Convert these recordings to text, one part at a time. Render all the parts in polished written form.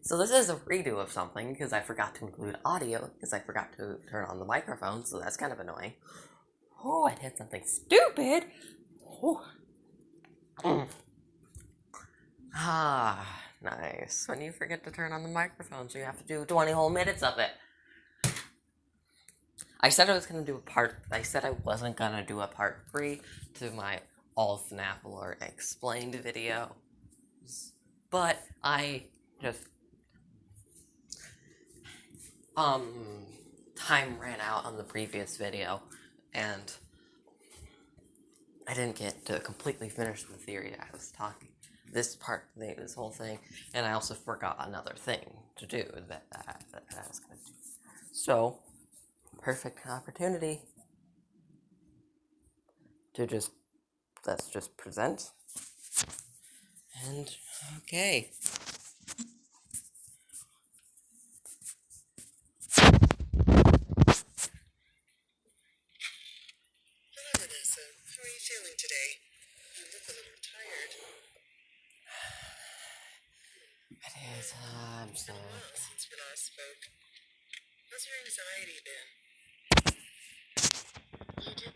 So this is a redo of something because I forgot to include audio because I forgot to turn on the microphone, so that's kind of annoying. Oh, I did something stupid. Oh. Nice. When you forget to turn on the microphone, so you have to do 20 whole minutes of it. I said I wasn't gonna do a part 3 to my all FNAF lore explained video, but I just time ran out on the previous video, and I didn't get to completely finish the theory I was talking. This whole thing, and I also forgot another thing to do that I was gonna do. So, perfect opportunity to let's just present. And okay. Hello, Vanessa. How are you feeling today? You look a little tired. It is, I'm It's been a while since we last spoke. How's your anxiety been? You did.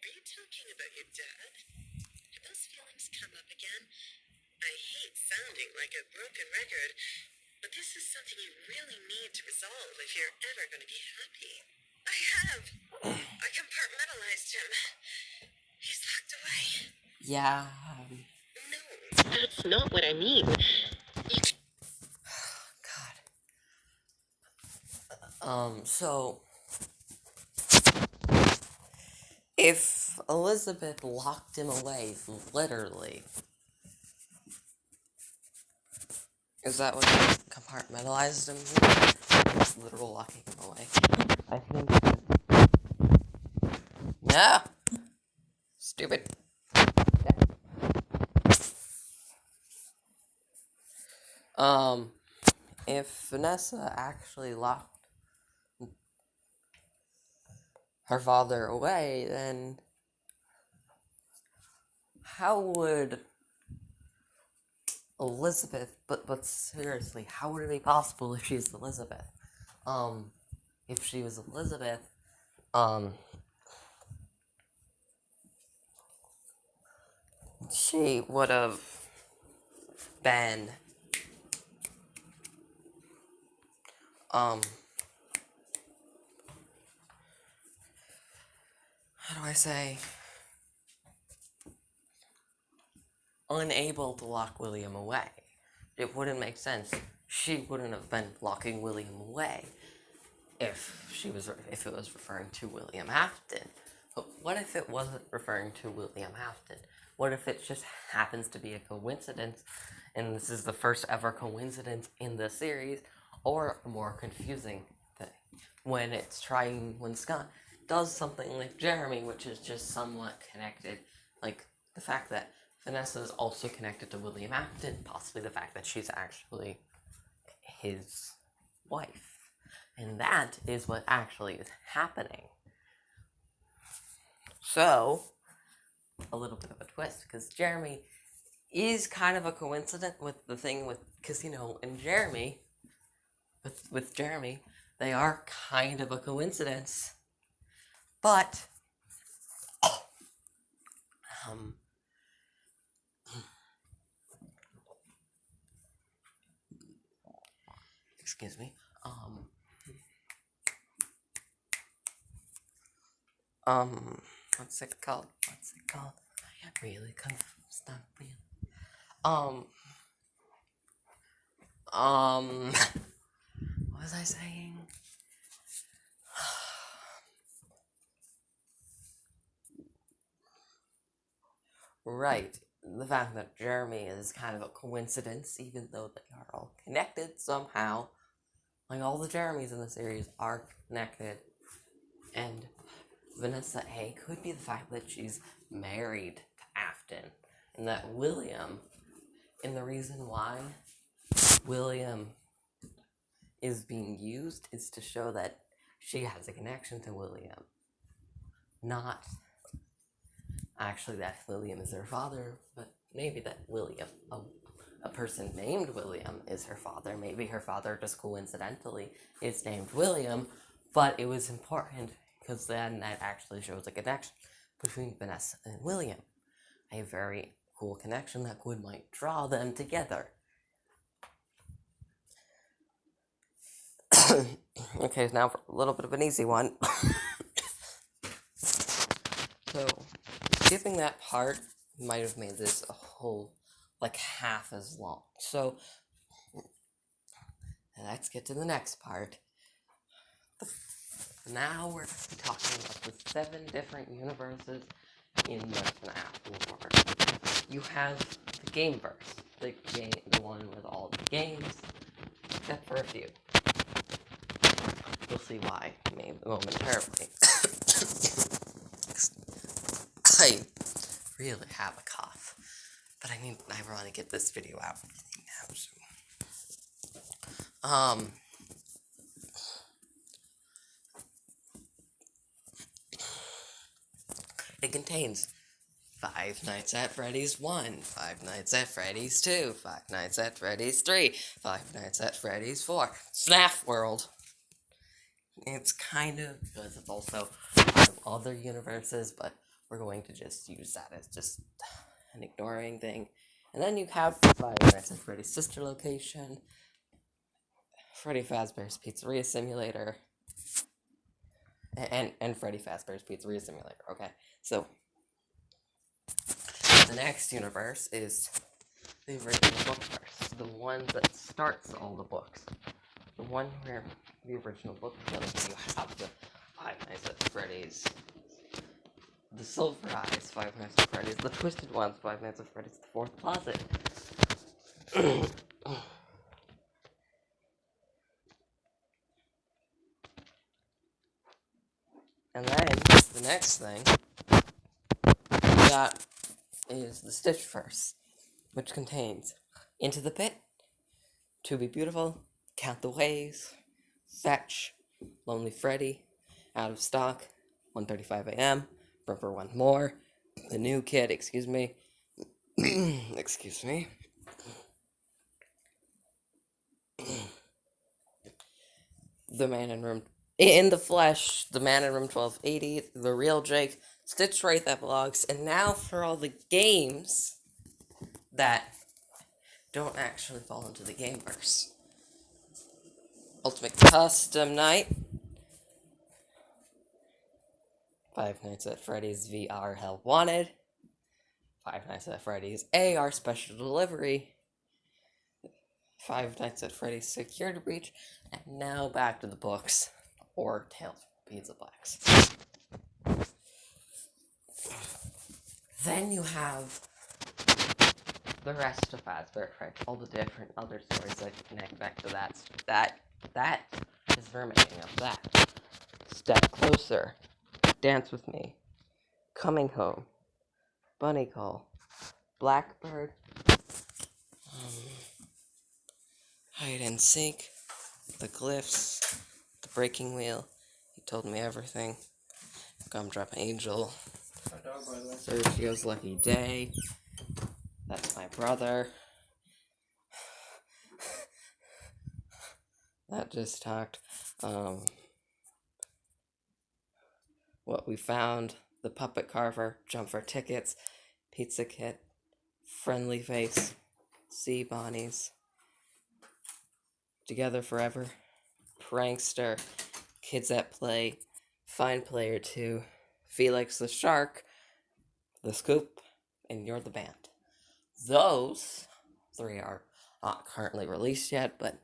Are you talking about your dad? Did those feelings come up again? I hate sounding like a broken record, but this is something you really need to resolve if you're ever going to be happy. I have. I compartmentalized him. He's locked away. Yeah. No, that's not what I mean. God. So if Elizabeth locked him away, literally, is that what compartmentalized him? Literal locking him away. I think. No! Stupid. If Vanessa actually locked her father away, then how would Elizabeth, but seriously, how would it be possible if she's Elizabeth? If she was Elizabeth, she would have been, how do I say, unable to lock William away. It wouldn't make sense. She wouldn't have been locking William away if it was referring to William Afton. But what if it wasn't referring to William Afton? What if it just happens to be a coincidence, and this is the first ever coincidence in the series, or a more confusing thing, when Scott does something like Jeremy, which is just somewhat connected, like the fact that Vanessa is also connected to William Afton, possibly the fact that she's actually his wife. And that is what actually is happening. So, a little bit of a twist, because Jeremy is kind of a coincidence with the thing with, because, in Jeremy, with Jeremy, they are kind of a coincidence. But, excuse me, what's it called? I am really confused. What was I saying? Right. The fact that Jeremy is kind of a coincidence, even though they are all connected somehow. Like, all the Jeremys in the series are connected. And Vanessa A could be the fact that she's married to Afton, and that William, and the reason why William is being used is to show that she has a connection to William, not actually that William is her father, but maybe that William, a person named William, is her father. Maybe her father just coincidentally is named William, but it was important because then that actually shows a connection between Vanessa and William. A very cool connection that might draw them together. Okay, now for a little bit of an easy one. So, skipping that part might have made this a whole, like, half as long. So, let's get to the next part. Now we're talking about the 7 different universes in the FNAF lore. You have the Gameverse, the one with all the games, except for a few. You'll see why momentarily. I really have a cough, but I want to get this video out now. So. It contains Five Nights at Freddy's 1, Five Nights at Freddy's 2, Five Nights at Freddy's 3, Five Nights at Freddy's 4, FNAF World. It's kind of, because it's also part of other universes, but we're going to just use that as just an ignoring thing. And then you have Five Nights at Freddy's Sister Location, Freddy Fazbear's Pizzeria Simulator, and Freddy Fazbear's Pizzeria Simulator, okay? So, the next universe is the original bookverse, the one that starts all the books. The one where the original book tells you have the Five Nights at Freddy's, the Silver Eyes, Five Nights at Freddy's, the Twisted Ones, Five Nights at Freddy's, the Fourth Closet. And then, the next thing we got is the Stitchverse, which contains Into the Pit, To Be Beautiful, Count the Ways, Fetch, Lonely Freddy, Out of Stock, 1:35 a.m., Room for One More, The New Kid, excuse me, excuse me, The Man in the Flesh, The Man in Room 1280, The Real Jake, Stitch Right That Blogs, and now for all the games that don't actually fall into the Gameverse. Ultimate Custom Night, Five Nights at Freddy's VR Help Wanted, Five Nights at Freddy's AR Special Delivery, Five Nights at Freddy's Security Breach, and now back to the books, or Tales from Pizza Blacks. Then you have the rest of Fazbear Freddy, all the different other stories that connect back to that. That is the remaining of that. Step Closer, Dance With Me, Coming Home, Bunny Call, Blackbird, Hide and Seek, The Glyphs, The Breaking Wheel, He Told Me Everything, Gumdrop Angel, Sergio's Lucky Day, That's My Brother, that just talked, What We Found, The Puppet Carver, Jump for Tickets, Pizza Kit, Friendly Face, Sea Bonnies, Together Forever, Prankster, Kids at Play, Find Player 2, Felix the Shark, The Scoop, and You're the Band. Those 3 are not currently released yet, but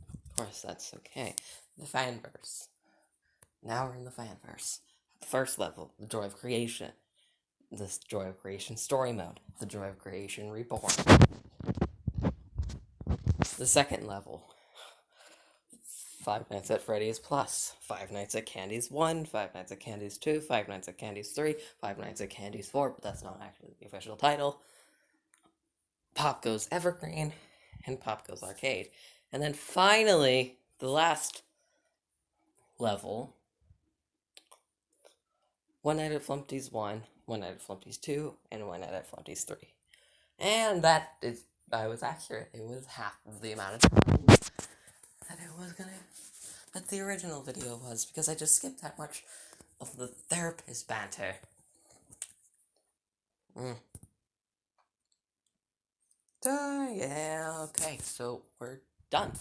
of course that's okay. The Fanverse. Now we're in the Fanverse. The first level, The Joy of Creation. The Joy of Creation Story Mode. The Joy of Creation Reborn. The second level, Five Nights at Freddy's Plus, Five Nights at Candy's 1, Five Nights at Candy's 2, Five Nights at Candy's 3, Five Nights at Candy's 4, but that's not actually the official title. Pop Goes Evergreen, and Pop Goes Arcade. And then finally, the last level, One Night at Flumpty's 1, One Night at Flumpty's 2, and One Night at Flumpty's 3. And I was accurate. It was half of the amount of time that it was gonna, that the original video was, because I just skipped that much of the therapist banter. Yeah, okay, so we're done.